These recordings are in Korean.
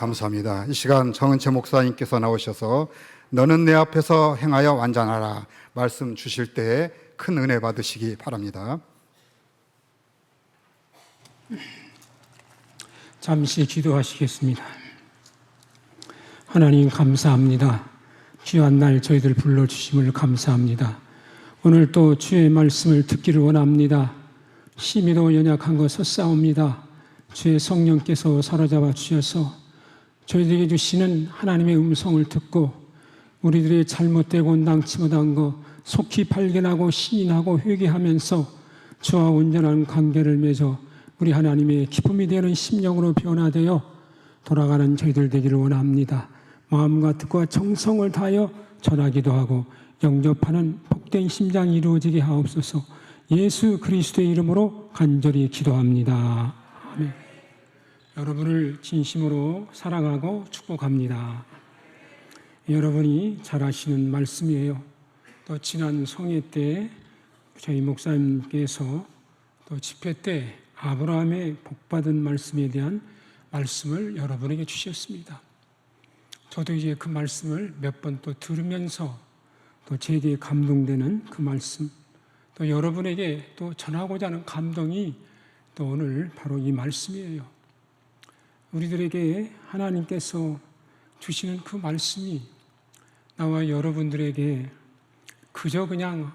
감사합니다. 이 시간 정은채 목사님께서 나오셔서 너는 내 앞에서 행하여 완전하라 말씀 주실 때 큰 은혜 받으시기 바랍니다. 잠시 기도하시겠습니다. 하나님 감사합니다. 귀한 날 저희들 불러주심을 감사합니다. 오늘 또 주의 말씀을 듣기를 원합니다. 심히도 연약한 것 섰사옵니다. 주의 성령께서 사로잡아 주셔서 저희들에게 주시는 하나님의 음성을 듣고 우리들의 잘못되고 온당치 못한 것 속히 발견하고 시인하고 회개하면서 주와 온전한 관계를 맺어 우리 하나님의 기쁨이 되는 심령으로 변화되어 돌아가는 저희들 되기를 원합니다. 마음과 뜻과 정성을 다하여 전하기도 하고 영접하는 복된 심장이 이루어지게 하옵소서. 예수 그리스도의 이름으로 간절히 기도합니다. 아멘. 여러분을 진심으로 사랑하고 축복합니다. 여러분이 잘 아시는 말씀이에요. 또 지난 성회 때 저희 목사님께서 또 집회 때 아브라함의 복받은 말씀에 대한 말씀을 여러분에게 주셨습니다. 저도 이제 그 말씀을 몇 번 또 들으면서 또 제게 감동되는 그 말씀, 또 여러분에게 또 전하고자 하는 감동이 또 오늘 바로 이 말씀이에요. 우리들에게 하나님께서 주시는 그 말씀이 나와 여러분들에게 그저 그냥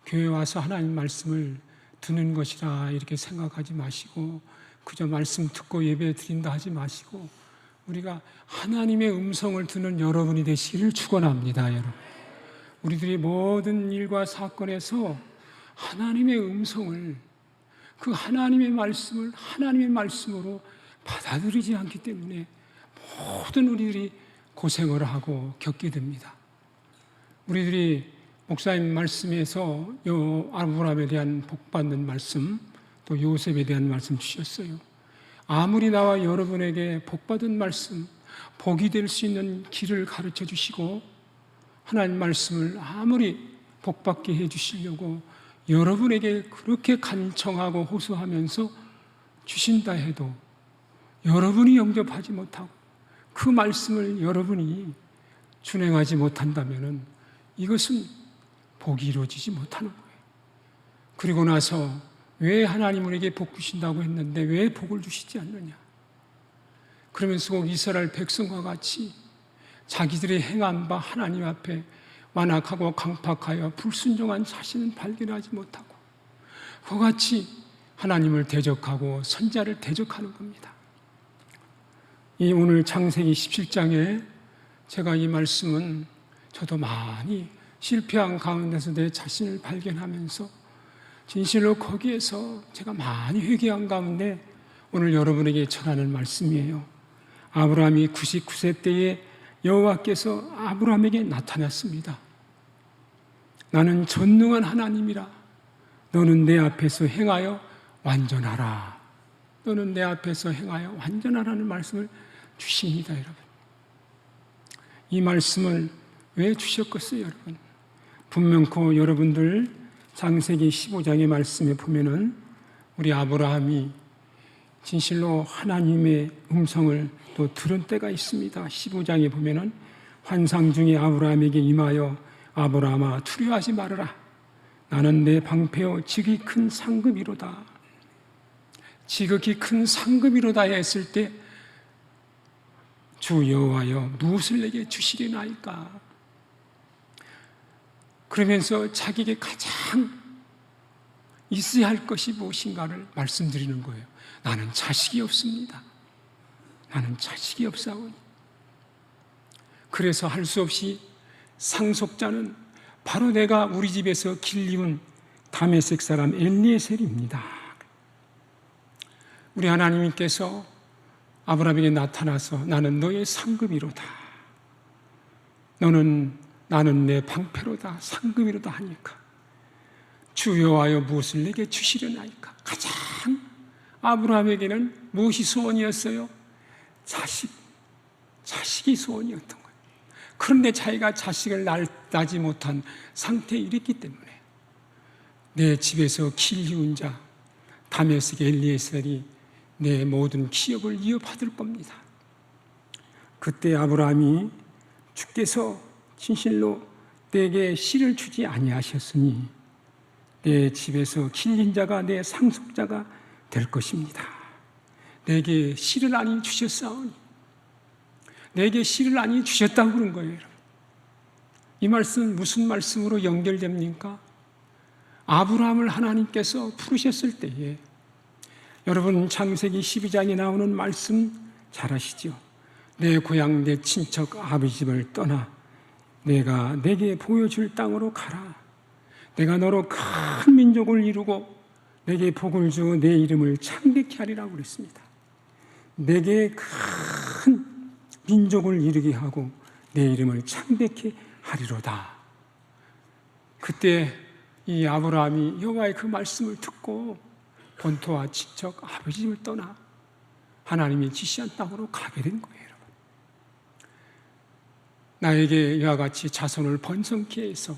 교회 와서 하나님 말씀을 듣는 것이라 이렇게 생각하지 마시고 그저 말씀 듣고 예배 드린다 하지 마시고 우리가 하나님의 음성을 듣는 여러분이 되시기를 축원합니다. 여러분, 우리들이 모든 일과 사건에서 하나님의 음성을 그 하나님의 말씀을 하나님의 말씀으로 받아들이지 않기 때문에 모든 우리들이 고생을 하고 겪게 됩니다. 우리들이 목사님 말씀에서 아브라함에 대한 복받는 말씀, 또 요셉에 대한 말씀 주셨어요. 아무리 나와 여러분에게 복받은 말씀, 복이 될 수 있는 길을 가르쳐 주시고 하나님 말씀을 아무리 복받게 해 주시려고 여러분에게 그렇게 간청하고 호소하면서 주신다 해도 여러분이 영접하지 못하고 그 말씀을 여러분이 준행하지 못한다면 이것은 복이 이루어지지 못하는 거예요. 그리고 나서 왜 하나님 우리에게 복 주신다고 했는데 왜 복을 주시지 않느냐? 그러면서 꼭 이스라엘 백성과 같이 자기들의 행한 바 하나님 앞에 완악하고 강팍하여 불순종한 자신은 발견하지 못하고 그와 같이 하나님을 대적하고 선자를 대적하는 겁니다. 이 오늘 창세기 17장에 제가 이 말씀은 저도 많이 실패한 가운데서 내 자신을 발견하면서 진실로 거기에서 제가 많이 회개한 가운데 오늘 여러분에게 전하는 말씀이에요. 아브라함이 99세 때에 여호와께서 아브라함에게 나타났습니다. 나는 전능한 하나님이라. 너는 내 앞에서 행하여 완전하라. 너는 내 앞에서 행하여 완전하라는 말씀을 주십니다, 여러분. 이 말씀을 왜 주셨겠어요, 여러분? 분명코 여러분들 창세기 15장의 말씀에 보면은 우리 아브라함이 진실로 하나님의 음성을 또 들은 때가 있습니다. 15장에 보면은 환상 중에 아브라함에게 임하여 아브라함아 두려워하지 말아라. 나는 내 방패요 지극히 큰 상급이로다. 지극히 큰 상급이로다 했을 때 주 여호와여 무엇을 내게 주시려나이까? 그러면서 자기에게 가장 있어야 할 것이 무엇인가를 말씀드리는 거예요. 나는 자식이 없습니다. 나는 자식이 없사오니. 그래서 할 수 없이 상속자는 바로 내가 우리 집에서 길리운 다메섹 사람 엘리에셀입니다. 우리 하나님께서 아브라함에게 나타나서 나는 너의 상급이로다. 나는 내 방패로다. 상급이로다 하니까 주 여호와여 무엇을 내게 주시려나이까? 가장 아브라함에게는 무엇이 소원이었어요? 자식이 소원이었던 거예요. 그런데 자기가 자식을 낳지 못한 상태에 이랬기 때문에 내 집에서 길리운 자 다메섹 엘리에셀이 내 모든 기업을 이어받을 겁니다. 그때 아브라함이 주께서 진실로 내게 씨를 주지 아니하셨으니 내 집에서 길린 자가 내 상속자가 될 것입니다. 내게 씨를 아니 주셨사오니, 내게 씨를 아니 주셨다고 그런 거예요. 여러분. 이 말씀은 무슨 말씀으로 연결됩니까? 아브라함을 하나님께서 부르셨을 때에, 여러분 창세기 12장에 나오는 말씀 잘 아시죠? 내 고향 내 친척 아버지 집을 떠나 내가 내게 보여줄 땅으로 가라. 내가 너로 큰 민족을 이루고 내게 복을 주어 내 이름을 창대케 하리라고 그랬습니다. 내게 큰 민족을 이루게 하고 내 이름을 창대케 하리로다. 그때 이 아브라함이 여호와의 그 말씀을 듣고 본토와 친척 아버지 집을 떠나 하나님이 지시한 땅으로 가게 된 거예요. 여러분. 나에게 이와 같이 자손을 번성케 해서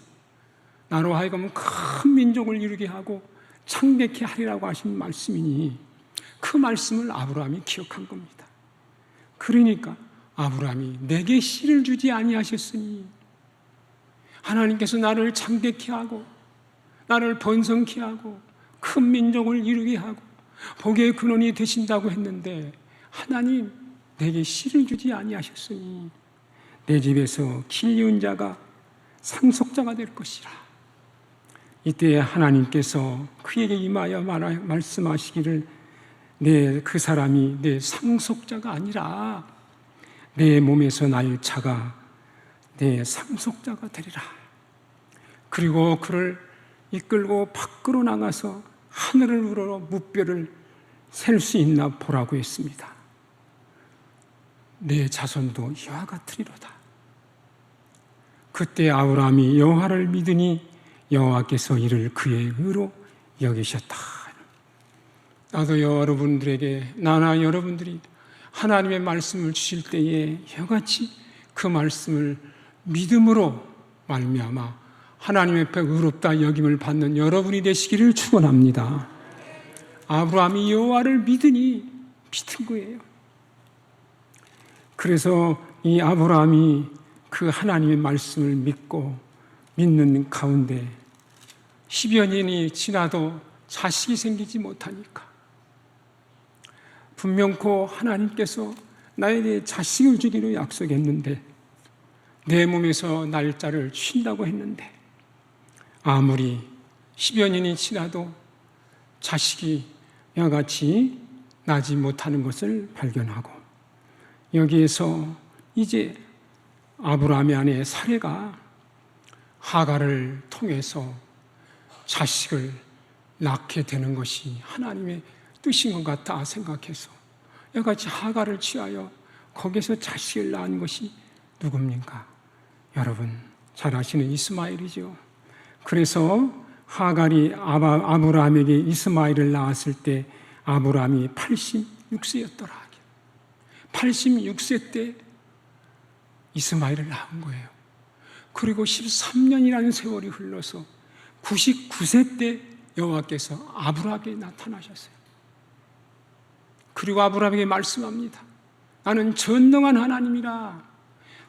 나로 하여금 큰 민족을 이루게 하고 창대케 하리라고 하신 말씀이니 그 말씀을 아브라함이 기억한 겁니다. 그러니까 아브라함이 내게 씨를 주지 아니하셨으니, 하나님께서 나를 창대케 하고 나를 번성케 하고 큰 민족을 이루게 하고 복의 근원이 되신다고 했는데 하나님 내게 씨를 주지 아니하셨으니 내 집에서 길리운 자가 상속자가 될 것이라. 이때 하나님께서 그에게 임하여 말씀하시기를 그 사람이 내 상속자가 아니라 내 몸에서 날 자가 내 상속자가 되리라. 그리고 그를 이끌고 밖으로 나가서 하늘을 우러러 무뼈를 셀 수 있나 보라고 했습니다. 내 자손도 이와 같으리로다. 그때 아브라함이 여호와를 믿으니 여호와께서 이를 그의 의로 여기셨다. 나도 여러분들에게, 나나 여러분들이 하나님의 말씀을 주실 때에 이같이 그 말씀을 믿음으로 말미암아 하나님 앞에 의롭다 여김을 받는 여러분이 되시기를 축원합니다. 아브라함이 여호와를 믿으니 믿은 거예요. 그래서 이 아브라함이 그 하나님의 말씀을 믿고 믿는 가운데 10여 년이 지나도 자식이 생기지 못하니까 분명코 하나님께서 나에게 자식을 주기로 약속했는데 내 몸에서 날짜를 쉰다고 했는데 아무리 10여 년이 지나도 자식이 이와 같이 나지 못하는 것을 발견하고 여기에서 이제 아브라함의 아내 사레가 하갈을 통해서 자식을 낳게 되는 것이 하나님의 뜻인 것 같다 생각해서 여기같이 하갈을 취하여 거기서 자식을 낳은 것이 누굽니까? 여러분 잘 아시는 이스마엘이죠. 그래서 하갈이 아브라함에게 이스마엘을 낳았을 때 아브라함이 86세였더라. 86세 때 이스마엘을 낳은 거예요. 그리고 13년이라는 세월이 흘러서 99세 때 여호와께서 아브라함에게 나타나셨어요. 그리고 아브라함에게 말씀합니다. 나는 전능한 하나님이라.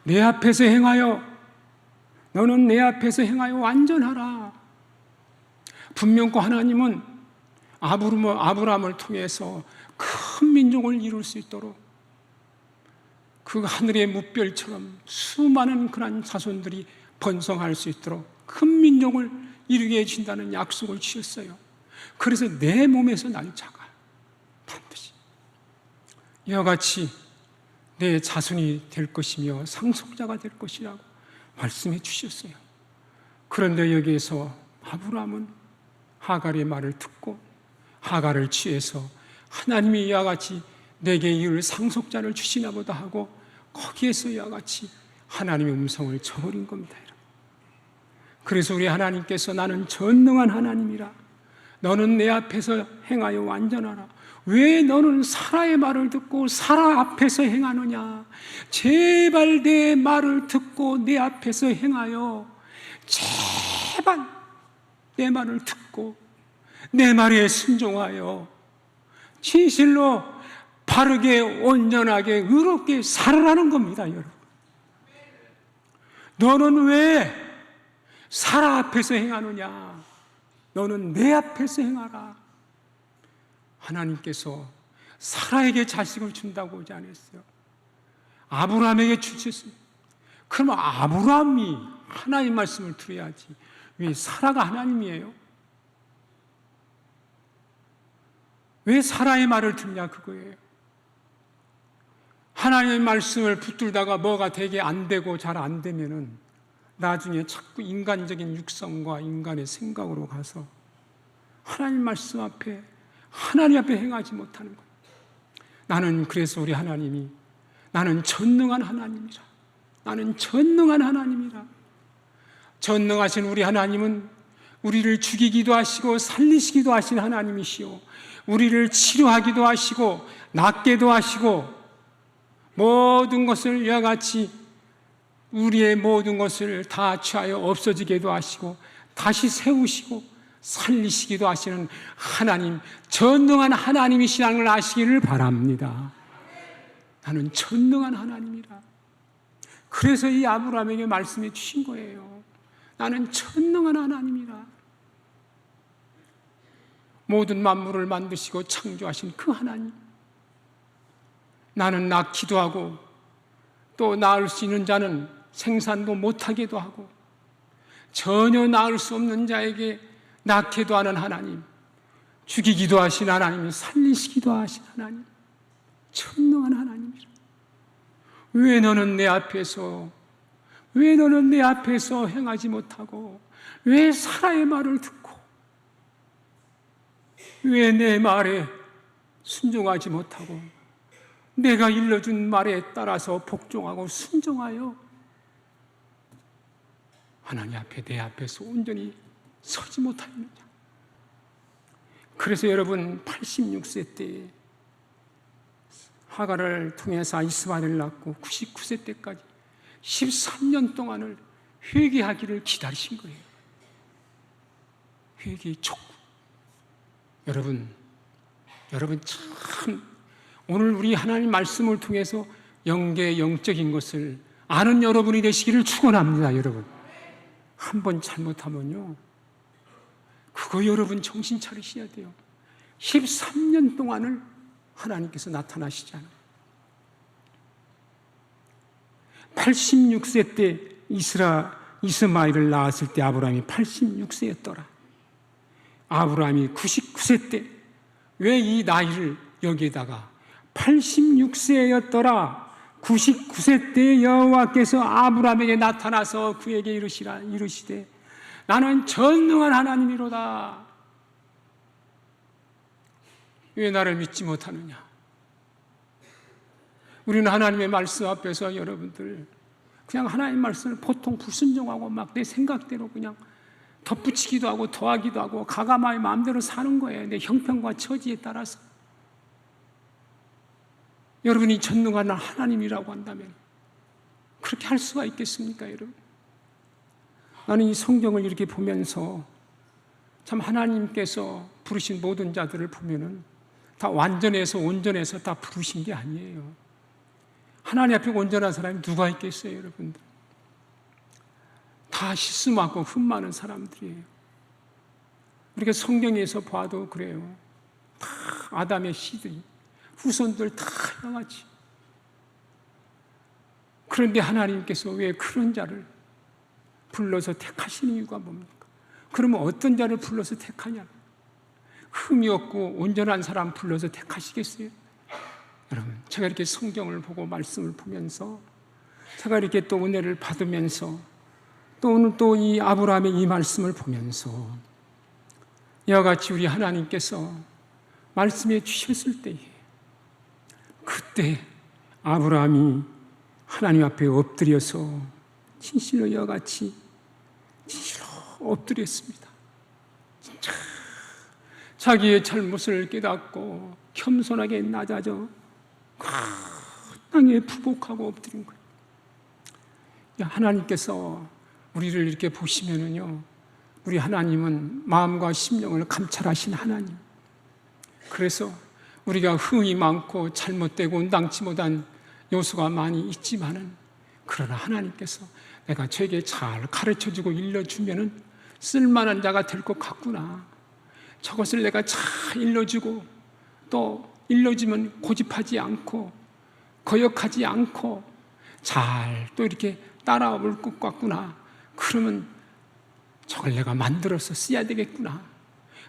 내 앞에서 행하여, 너는 내 앞에서 행하여 완전하라. 분명코 하나님은 아브라함을 통해서 큰 민족을 이룰 수 있도록 그 하늘의 무별처럼 수많은 그런 자손들이 번성할 수 있도록 큰 민족을 이루게 해준다는 약속을 주셨어요. 그래서 내 몸에서 날 자가 반드시 이와 같이 내 자손이 될 것이며 상속자가 될 것이라고 말씀해 주셨어요. 그런데 여기에서 아브라함은 하갈의 말을 듣고 하갈을 취해서 하나님이 이와 같이 내게 이을 상속자를 주시나 보다 하고 거기에서 이와 같이 하나님의 음성을 저버린 겁니다. 그래서 우리 하나님께서 나는 전능한 하나님이라. 너는 내 앞에서 행하여 완전하라. 왜 너는 사라의 말을 듣고 사라 앞에서 행하느냐? 제발 내 말을 듣고 내 앞에서 행하여 제발 내 말을 듣고 내 말에 순종하여 진실로 바르게 온전하게 의롭게 살아라는 겁니다, 여러분. 너는 왜 사라 앞에서 행하느냐? 너는 내 앞에서 행하라. 하나님께서 사라에게 자식을 준다고 하지 않았어요? 아브라함에게 주셨습니다. 그러면 아브라함이 하나님 말씀을 들어야지. 왜 사라가 하나님이에요? 왜 사라의 말을 듣냐 그거예요. 하나님의 말씀을 붙들다가 뭐가 되게 안 되고 잘 안 되면은 나중에 자꾸 인간적인 육성과 인간의 생각으로 가서 하나님 말씀 앞에 하나님 앞에 행하지 못하는 거예요. 나는 그래서 우리 하나님이 나는 전능한 하나님이라. 나는 전능한 하나님이라. 전능하신 우리 하나님은 우리를 죽이기도 하시고 살리시기도 하신 하나님이시오. 우리를 치료하기도 하시고 낫게도 하시고 모든 것을 이와 같이 우리의 모든 것을 다 취하여 없어지게도 하시고 다시 세우시고 살리시기도 하시는 하나님, 전능한 하나님이시라는 걸 아시기를 바랍니다. 나는 전능한 하나님이라. 그래서 이 아브라함에게 말씀해 주신 거예요. 나는 전능한 하나님이라. 모든 만물을 만드시고 창조하신 그 하나님. 나는 낳기도 하고 또 낳을 수 있는 자는 생산도 못하게도 하고 전혀 낳을 수 없는 자에게 낳게도 하는 하나님, 죽이기도 하신 하나님, 살리시기도 하신 하나님, 전능한 하나님이라. 왜 너는 내 앞에서 행하지 못하고 왜 사라의 말을 듣고 왜 내 말에 순종하지 못하고 내가 일러준 말에 따라서 복종하고 순종하여 하나님 앞에 내 앞에서 온전히 서지 못하느냐. 그래서 여러분 86세 때 하가를 통해서 이스마엘을 낳고 99세 때까지 13년 동안을 회개하기를 기다리신 거예요. 회개의 촉구. 여러분 참 오늘 우리 하나님 말씀을 통해서 영적인 것을 아는 여러분이 되시기를 축원합니다. 여러분 한 번 잘못하면요 그거 여러분 정신 차리셔야 돼요. 13년 동안을 하나님께서 나타나시지 않아요. 86세 때 이스마엘을 낳았을 때 아브라함이 86세였더라. 아브라함이 99세 때 왜 이 나이를 여기에다가 86세였더라. 99세 때 여호와께서 아브라함에게 나타나서 그에게 이르시되 나는 전능한 하나님이로다. 왜 나를 믿지 못하느냐? 우리는 하나님의 말씀 앞에서 여러분들 그냥 하나님의 말씀을 보통 불순종하고 막 내 생각대로 그냥 덧붙이기도 하고 더하기도 하고 가감하게 마음대로 사는 거예요. 내 형편과 처지에 따라서. 여러분이 전능한 하나님이라고 한다면 그렇게 할 수가 있겠습니까, 여러분? 나는 이 성경을 이렇게 보면서 참 하나님께서 부르신 모든 자들을 보면은 다 완전해서 온전해서 다 부르신 게 아니에요. 하나님 앞에 온전한 사람이 누가 있겠어요, 여러분들? 다 실수 많고 흠 많은 사람들이에요. 우리가 성경에서 봐도 그래요. 다 아담의 씨들이 후손들 다 양아치. 그런데 하나님께서 왜 그런 자를 불러서 택하시는 이유가 뭡니까? 그러면 어떤 자를 불러서 택하냐? 흠이 없고 온전한 사람 불러서 택하시겠어요? 여러분, 제가 이렇게 성경을 보고 말씀을 보면서 제가 이렇게 또 은혜를 받으면서 또 오늘 또 이 아브라함의 이 말씀을 보면서 이와 같이 우리 하나님께서 말씀해 주셨을 때에 그때 아브라함이 하나님 앞에 엎드려서 진실로 이와 같이 진실로 엎드렸습니다. 진짜 자기의 잘못을 깨닫고 겸손하게 낮아져 땅에 부복하고 엎드린 거예요. 하나님께서 우리를 이렇게 보시면은요, 우리 하나님은 마음과 심령을 감찰하신 하나님. 그래서 우리가 흠이 많고 잘못되고 온당치 못한 요소가 많이 있지만은, 그러나 하나님께서 내가 저에게 잘 가르쳐주고 일러주면은 쓸만한 자가 될 것 같구나, 저것을 내가 잘 일러주고 또 일러주면 고집하지 않고 거역하지 않고 잘 또 이렇게 따라올 것 같구나, 그러면 저걸 내가 만들어서 써야 되겠구나.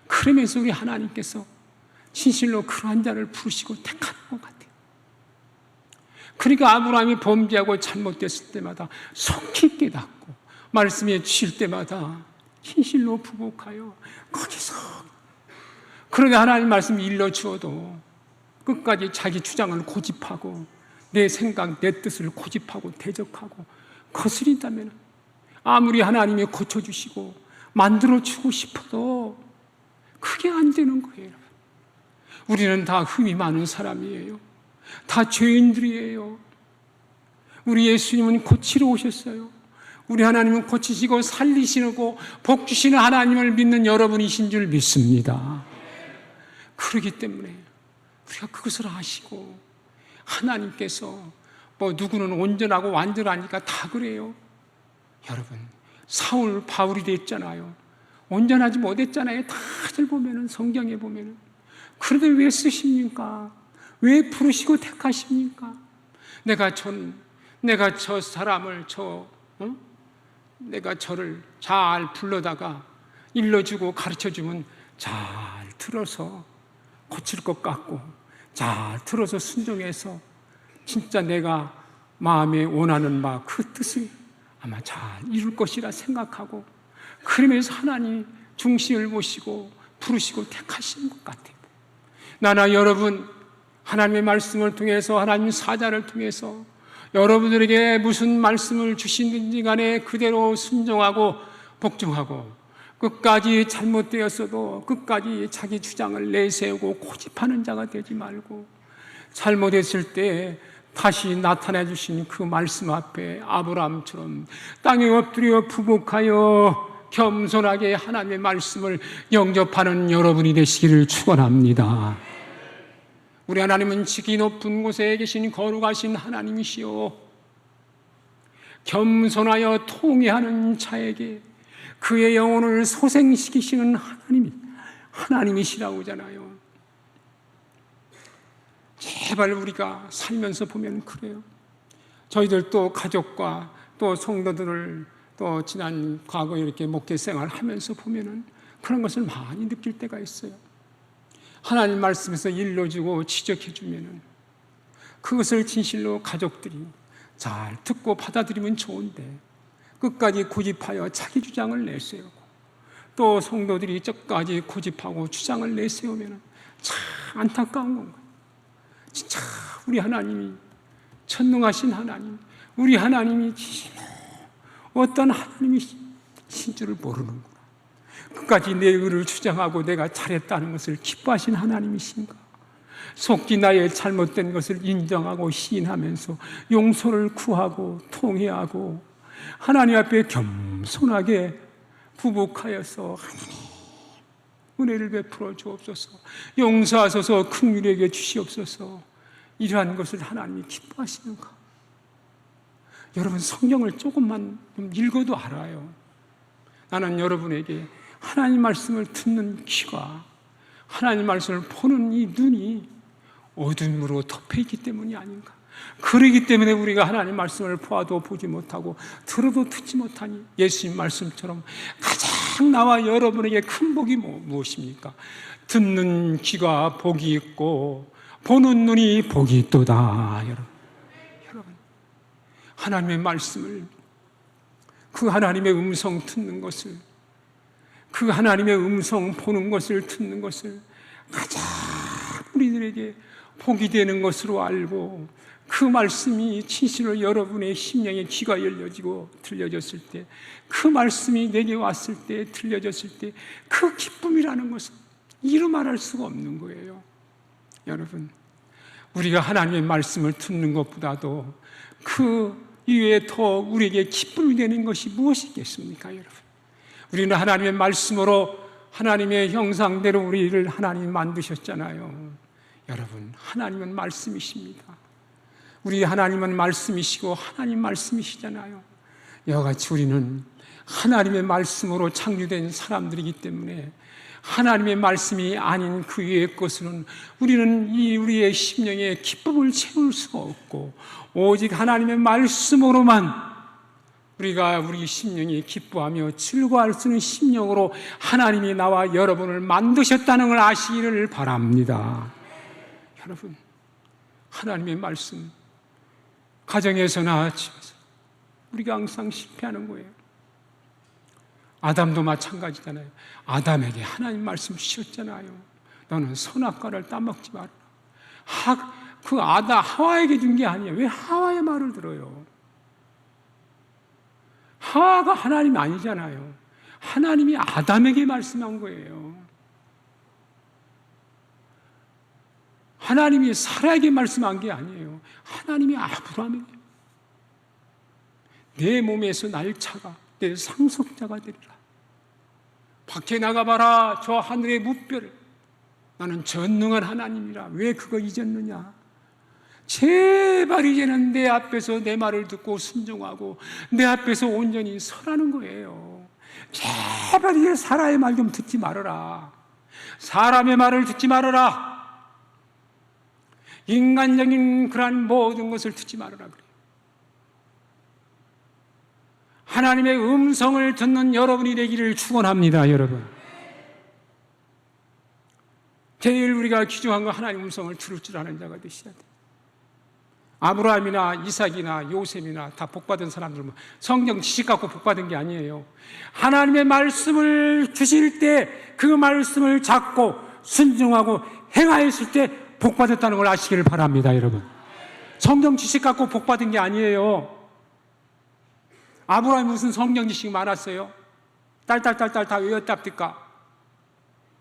그러면서 우리 하나님께서 진실로 그러한 자를 부르시고 택하는 것 같아요. 그러니까 아브라함이 범죄하고 잘못됐을 때마다 속히 깨닫고 말씀해 주실 때마다 진실로 부복하여 거기서, 그러나 하나님 말씀 일러주어도 끝까지 자기 주장을 고집하고 내 생각, 내 뜻을 고집하고 대적하고 거스린다면 아무리 하나님이 고쳐주시고 만들어주고 싶어도 그게 안 되는 거예요, 여러분. 우리는 다 흠이 많은 사람이에요. 다 죄인들이에요. 우리 예수님은 고치러 오셨어요. 우리 하나님은 고치시고 살리시고 복 주시는 하나님을 믿는 여러분이신 줄 믿습니다. 그렇기 때문에 우리가 그것을 아시고, 하나님께서 뭐 누구는 온전하고 완전하니까 다 그래요. 여러분, 사울 바울이 됐잖아요. 온전하지 못했잖아요. 다들 보면은, 성경에 보면은. 그런데 왜 쓰십니까? 왜 부르시고 택하십니까? 내가 저 사람을 내가 저를 잘 불러다가 일러주고 가르쳐주면 잘 들어서 고칠 것 같고, 잘 들어서 순종해서 진짜 내가 마음에 원하는 바 그 뜻을 아마 잘 이룰 것이라 생각하고, 그러면서 하나님 중심을 보시고 부르시고 택하시는 것 같아요. 나나 여러분, 하나님의 말씀을 통해서, 하나님 사자를 통해서 여러분들에게 무슨 말씀을 주시는지 간에 그대로 순종하고 복종하고, 끝까지 잘못되었어도 끝까지 자기 주장을 내세우고 고집하는 자가 되지 말고, 잘못했을 때 다시 나타내 주신 그 말씀 앞에 아브라함처럼 땅에 엎드려 부복하여 겸손하게 하나님의 말씀을 영접하는 여러분이 되시기를 축원합니다. 우리 하나님은 지기 높은 곳에 계신 거룩하신 하나님이시오, 겸손하여 통회하는 자에게 그의 영혼을 소생시키시는 하나님이시라고 하잖아요. 제발 우리가 살면서 보면 그래요. 저희들 또 가족과 또 성도들을 또 지난 과거에 이렇게 목회 생활을 하면서 보면은 그런 것을 많이 느낄 때가 있어요. 하나님 말씀에서 일러주고 지적해주면은 그것을 진실로 가족들이 잘 듣고 받아들이면 좋은데, 끝까지 고집하여 자기 주장을 내세우고 또 성도들이 끝까지 고집하고 주장을 내세우면 참 안타까운 건가요? 진짜 우리 하나님이 전능하신 하나님, 우리 하나님이 어떤 하나님이신 줄을 모르는구나. 끝까지 내 의를 주장하고 내가 잘했다는 것을 기뻐하신 하나님이신가? 속히 나의 잘못된 것을 인정하고 시인하면서 용서를 구하고 통회하고 하나님 앞에 겸손하게 부복하여서 하나님 은혜를 베풀어 주옵소서, 용서하소서, 긍휼하게 주시옵소서, 이러한 것을 하나님이 기뻐하시는가? 여러분, 성경을 조금만 좀 읽어도 알아요. 나는 여러분에게 하나님 말씀을 듣는 귀가, 하나님 말씀을 보는 이 눈이 어둠으로 덮여있기 때문이 아닌가. 그러기 때문에 우리가 하나님 말씀을 보아도 보지 못하고 들어도 듣지 못하니, 예수님 말씀처럼 가장 나와 여러분에게 큰 복이 무엇입니까? 듣는 귀가 복이 있고 보는 눈이 복이 있도다. 여러분, 하나님의 말씀을, 그 하나님의 음성 듣는 것을, 그 하나님의 음성 보는 것을 듣는 것을 가장 우리들에게 복이 되는 것으로 알고, 그 말씀이 진실로 여러분의 심령에 귀가 열려지고 들려졌을 때, 그 말씀이 내게 왔을 때, 들려졌을 때 그 기쁨이라는 것은 이루 말할 수가 없는 거예요. 여러분, 우리가 하나님의 말씀을 듣는 것보다도 그 이외에 더 우리에게 기쁨이 되는 것이 무엇이겠습니까, 여러분? 우리는 하나님의 말씀으로 하나님의 형상대로 우리를 하나님이 만드셨잖아요. 여러분, 하나님은 말씀이십니다. 우리 하나님은 말씀이시고 하나님 말씀이시잖아요. 이와 같이 우리는 하나님의 말씀으로 창조된 사람들이기 때문에 하나님의 말씀이 아닌 그 외의 것은 우리는 우리의 심령에 기쁨을 채울 수가 없고, 오직 하나님의 말씀으로만 우리가 우리 심령이 기뻐하며 즐거워할 수 있는 심령으로 하나님이 나와 여러분을 만드셨다는 걸 아시기를 바랍니다. 여러분, 하나님의 말씀, 가정에서나 집에서 우리가 항상 실패하는 거예요. 아담도 마찬가지잖아요. 아담에게 하나님 말씀 주셨잖아요. 너는 선악과를 따먹지 마라. 그 하와에게 준 게 아니에요. 왜 하와의 말을 들어요? 하와가 하나님이 아니잖아요. 하나님이 아담에게 말씀한 거예요. 하나님이 사라에게 말씀한 게 아니에요. 하나님이 아브라함에게, 내 몸에서 날차가 내 상속자가 되리라. 밖에 나가봐라. 저 하늘의 무별, 나는 전능한 하나님이라. 왜 그거 잊었느냐? 제발 이제는 내 앞에서 내 말을 듣고 순종하고 내 앞에서 온전히 서라는 거예요. 제발 이제 사라의 말 좀 듣지 말아라. 사람의 말을 듣지 말아라. 인간적인 그러한 모든 것을 듣지 말아라 그래요. 하나님의 음성을 듣는 여러분이 되기를 축원합니다. 여러분, 제일 우리가 귀중한 건 하나님의 음성을 들을 줄 아는 자가 되셔야 돼요. 아브라함이나 이삭이나 요셉이나 다 복받은 사람들은 성경 지식 갖고 복받은 게 아니에요. 하나님의 말씀을 주실 때 그 말씀을 잡고 순종하고 행하였을 때 복받았다는 걸 아시기를 바랍니다. 여러분, 성경 지식 갖고 복받은 게 아니에요. 아브라함이 무슨 성경 지식이 많았어요? 딸딸딸딸 다 외웠답니까?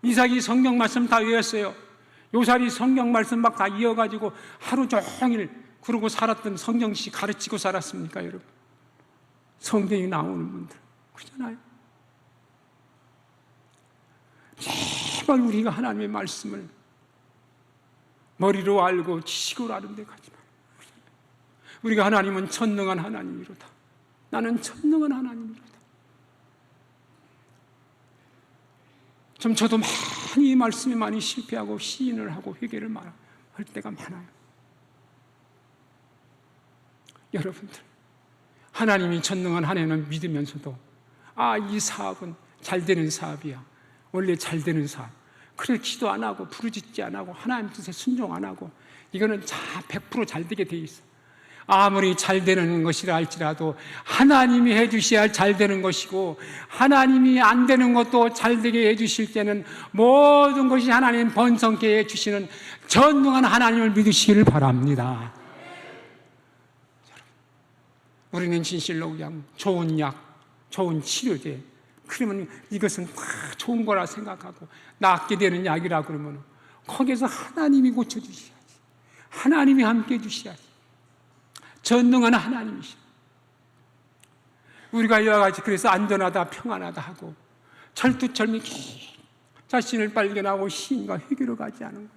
이삭이 성경 말씀 다 외웠어요. 요셉이 성경 말씀 막 다 이어가지고 하루 종일 그러고 살았던 성경 지식 가르치고 살았습니까, 여러분? 성경이 나오는 분들 그렇잖아요. 제발 우리가 하나님의 말씀을 머리로 알고 지식으로 아는 데 가지 마. 우리가 하나님은 전능한 하나님이로다. 나는 전능한 하나님이로다. 좀 저도 많이 이 말씀에 많이 실패하고 시인을 하고 회개를 할 때가 많아요. 여러분들, 하나님이 전능한 하나님을 믿으면서도 이 사업은 잘 되는 사업이야. 원래 잘 되는 사업. 그래 기도 안 하고 부르짖지 안 하고 하나님 뜻에 순종 안 하고 이거는 100% 잘 되게 돼 있어. 아무리 잘 되는 것이라 할지라도 하나님이 해주셔야 잘 되는 것이고, 하나님이 안 되는 것도 잘 되게 해주실 때는 모든 것이 하나님 번성케 해주시는 전능한 하나님을 믿으시기를 바랍니다. 우리는 진실로 그냥 좋은 약, 좋은 치료제, 그러면 이것은 다 좋은 거라 생각하고 낫게 되는 약이라 그러면 거기에서 하나님이 고쳐주셔야지. 하나님이 함께 해주셔야지. 전능한 하나님이시죠. 우리가 이와 같이 그래서 안전하다 평안하다 하고 철두철미 자신을 발견하고 시인과 회개로 가지 않은 거예요.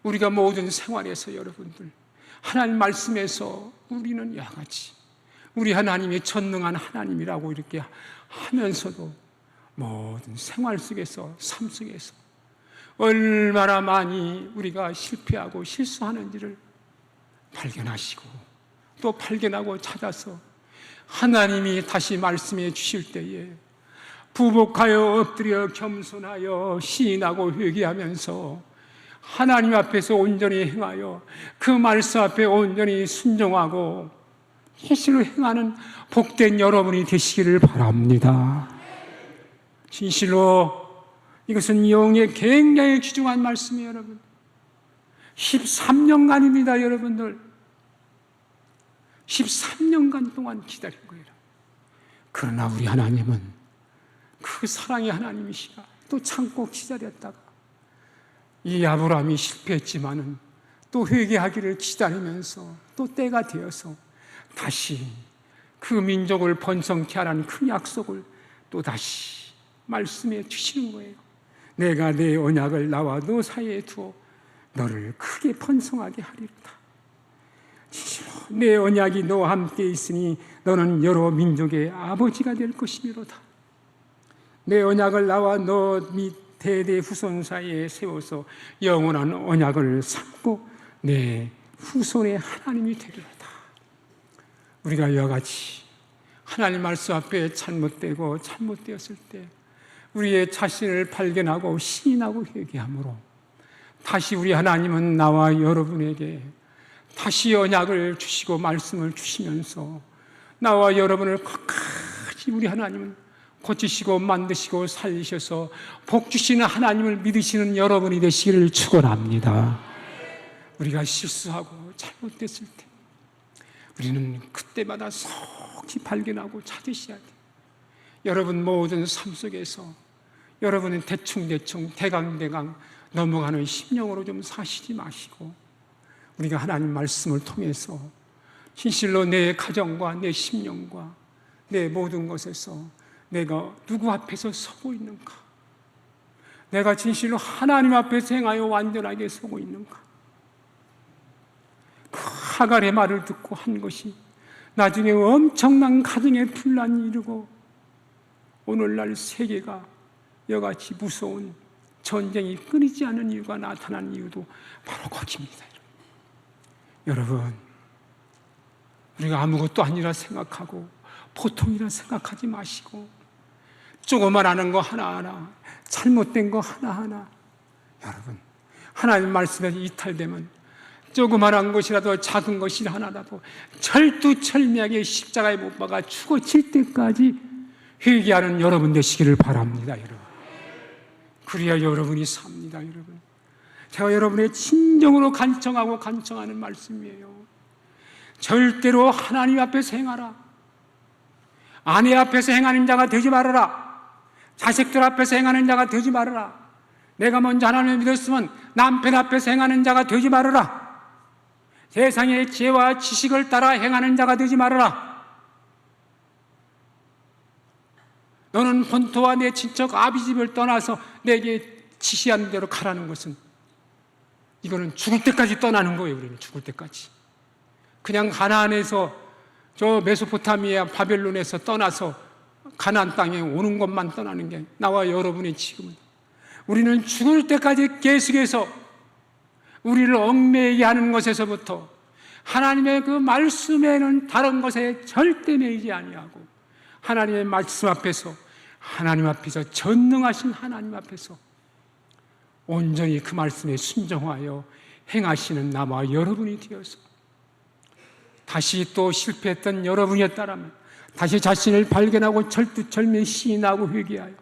우리가 모든 생활에서 여러분들 하나님 말씀에서 우리는 이와 같이 우리 하나님의 전능한 하나님이라고 이렇게 하면서도 모든 생활 속에서 삶 속에서 얼마나 많이 우리가 실패하고 실수하는지를 발견하시고 또 발견하고 찾아서 하나님이 다시 말씀해 주실 때에 부복하여 엎드려 겸손하여 시인하고 회개하면서 하나님 앞에서 온전히 행하여 그 말씀 앞에 온전히 순종하고 실로 행하는 복된 여러분이 되시기를 바랍니다. 진실로 이것은 영의 굉장히 귀중한 말씀이에요. 여러분, 13년간입니다. 여러분들 13년간 동안 기다린 거예요. 그러나 우리 하나님은 그 사랑의 하나님이시라 또 참고 기다렸다가 이 아브라함이 실패했지만은 또 회개하기를 기다리면서 또 때가 되어서 다시 그 민족을 번성케 하라는 그 약속을 또 다시 말씀해 주시는 거예요. 내가 내 언약을 나와 너 사이에 두어 너를 크게 번성하게 하리로다. 진실로 내 언약이 너와 함께 있으니 너는 여러 민족의 아버지가 될 것이미로다. 내 언약을 나와 너 및 대대 후손 사이에 세워서 영원한 언약을 삼고 내 후손의 하나님이 되리로다. 우리가 이와 같이 하나님 말씀 앞에 잘못되었을 때 우리의 자신을 발견하고 시인하고 회개함으로 다시 우리 하나님은 나와 여러분에게 다시 언약을 주시고 말씀을 주시면서 나와 여러분을 끝까지 우리 하나님은 고치시고 만드시고 살리셔서 복 주시는 하나님을 믿으시는 여러분이 되시기를 축원합니다. 우리가 실수하고 잘못됐을 때 우리는 그때마다 속히 발견하고 찾으셔야 돼요. 여러분 모든 삶 속에서 여러분은 대충대충 대강대강 넘어가는 심령으로 좀 사시지 마시고 우리가 하나님 말씀을 통해서 진실로 내 가정과 내 심령과 내 모든 것에서 내가 누구 앞에서 서고 있는가? 내가 진실로 하나님 앞에서 행하여 완전하게 서고 있는가? 그 하갈의 말을 듣고 한 것이 나중에 엄청난 가정의 분란이 이르고 오늘날 세계가 여같이 무서운 전쟁이 끊이지 않는 이유가 나타난 이유도 바로 거기입니다. 여러분, 우리가 아무것도 아니라 생각하고 보통이라 생각하지 마시고 조그만 하는 거 하나하나, 잘못된 거 하나하나, 여러분 하나님 말씀에 이탈되면 조그만한 것이라도 작은 것이 하나라도 철두철미하게 십자가에 못 박아 죽어질 때까지 회개하는 여러분 되시기를 바랍니다. 여러분, 그래야 여러분이 삽니다. 여러분, 제가 여러분의 진정으로 간청하고 간청하는 말씀이에요. 절대로 하나님 앞에서 행하라. 아내 앞에서 행하는 자가 되지 말아라. 자식들 앞에서 행하는 자가 되지 말아라. 내가 먼저 하나님을 믿었으면 남편 앞에서 행하는 자가 되지 말아라. 세상의 지혜와 지식을 따라 행하는 자가 되지 말아라. 너는 본토와 내 친척 아비집을 떠나서 내게 지시한 대로 가라는 것은 이거는 죽을 때까지 떠나는 거예요. 우리는 죽을 때까지 그냥 가나안에서 저 메소포타미아 바벨론에서 떠나서 가나안 땅에 오는 것만 떠나는 게 나와 여러분의 지금은 우리는 죽을 때까지 계속해서 우리를 얽매이게 하는 것에서부터 하나님의 그 말씀에는 다른 것에 절대 매이지 아니하고 하나님의 말씀 앞에서 하나님 앞에서 전능하신 하나님 앞에서 온전히 그 말씀에 순종하여 행하시는 나와 여러분이 되어서 다시 또 실패했던 여러분이었다라면 다시 자신을 발견하고 절두절미 시인하고 회개하여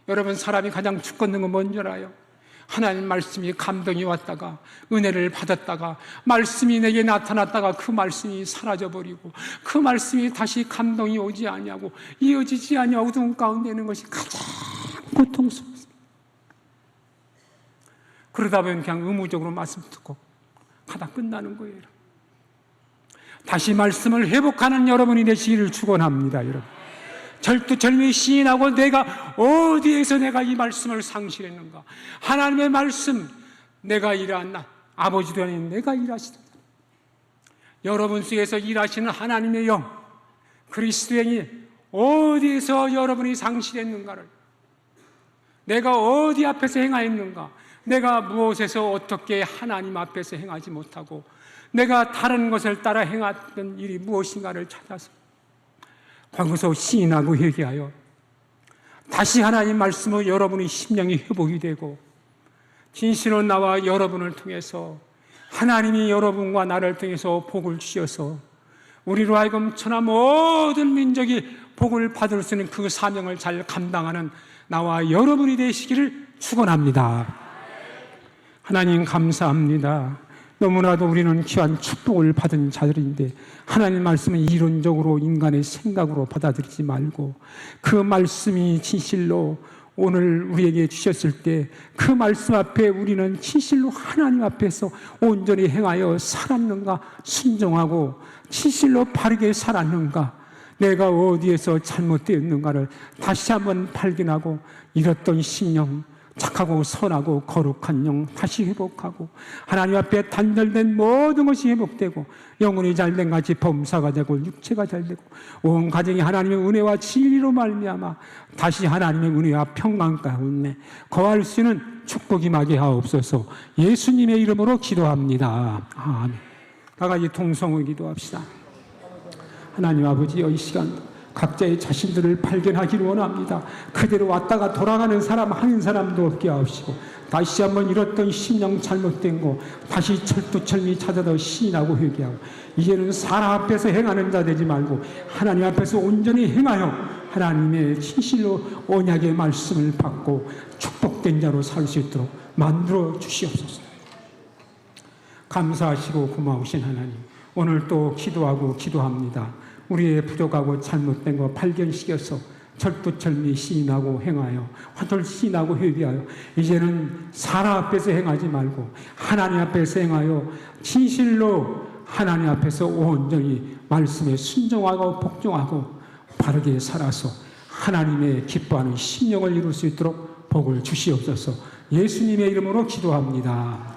여러분 사람이 가장 죽겠는 건 뭔지 알아요? 하나님 말씀이 감동이 왔다가 은혜를 받았다가 말씀이 내게 나타났다가 그 말씀이 사라져버리고 그 말씀이 다시 감동이 오지 아니하고 이어지지 아니하고 어두운 가운데 있는 것이 가장 고통스럽습니다. 그러다 보면 그냥 의무적으로 말씀 듣고 가다 끝나는 거예요. 다시 말씀을 회복하는 여러분이 되시기를 축원합니다. 여러분, 절두절미 시인하고 내가 어디에서 내가 이 말씀을 상실했는가? 하나님의 말씀, 내가 일하나 아버지도 아닌 내가 일하시다. 여러분 속에서 일하시는 하나님의 영 그리스도의 영이 어디에서 여러분이 상실했는가를, 내가 어디 앞에서 행하였는가, 내가 무엇에서 어떻게 하나님 앞에서 행하지 못하고 내가 다른 것을 따라 행했던 일이 무엇인가를 찾아서 거기서 시인하고 회개하여 다시 하나님 말씀으로 여러분의 심령이 회복이 되고 진실로 나와 여러분을 통해서 하나님이 여러분과 나를 통해서 복을 주셔서 우리로 하여금 천하 모든 민족이 복을 받을 수 있는 그 사명을 잘 감당하는 나와 여러분이 되시기를 축원합니다. 하나님 감사합니다. 너무나도 우리는 귀한 축복을 받은 자들인데 하나님 말씀은 이론적으로 인간의 생각으로 받아들이지 말고 그 말씀이 진실로 오늘 우리에게 주셨을 때 그 말씀 앞에 우리는 진실로 하나님 앞에서 온전히 행하여 살았는가, 순종하고 진실로 바르게 살았는가, 내가 어디에서 잘못되었는가를 다시 한번 발견하고 잃었던 심령 착하고 선하고 거룩한 영 다시 회복하고 하나님 앞에 단절된 모든 것이 회복되고 영혼이 잘된 같이 범사가 되고 육체가 잘되고 온 가정이 하나님의 은혜와 진리로 말미암아 다시 하나님의 은혜와 평강 가운데 거할 수 있는 축복이 임하게 하옵소서. 예수님의 이름으로 기도합니다. 아멘. 다 같이 통성을 기도합시다. 하나님 아버지여, 이 시간 각자의 자신들을 발견하기를 원합니다. 그대로 왔다가 돌아가는 사람 한 사람도 없게 하옵시고 다시 한번 잃었던 심령 잘못된 거 다시 철두철미 찾아서 시인하고 회개하고 이제는 사람 앞에서 행하는 자 되지 말고 하나님 앞에서 온전히 행하여 하나님의 진실로 언약의 말씀을 받고 축복된 자로 살 수 있도록 만들어 주시옵소서. 감사하시고 고마우신 하나님, 오늘 또 기도하고 기도합니다. 우리의 부족하고 잘못된 거 발견시켜서 철두철미 시인하고 행하여 화들 시인하고 회개하여 이제는 사람 앞에서 행하지 말고 하나님 앞에서 행하여 진실로 하나님 앞에서 온전히 말씀에 순종하고 복종하고 바르게 살아서 하나님의 기뻐하는 심령을 이룰 수 있도록 복을 주시옵소서. 예수님의 이름으로 기도합니다.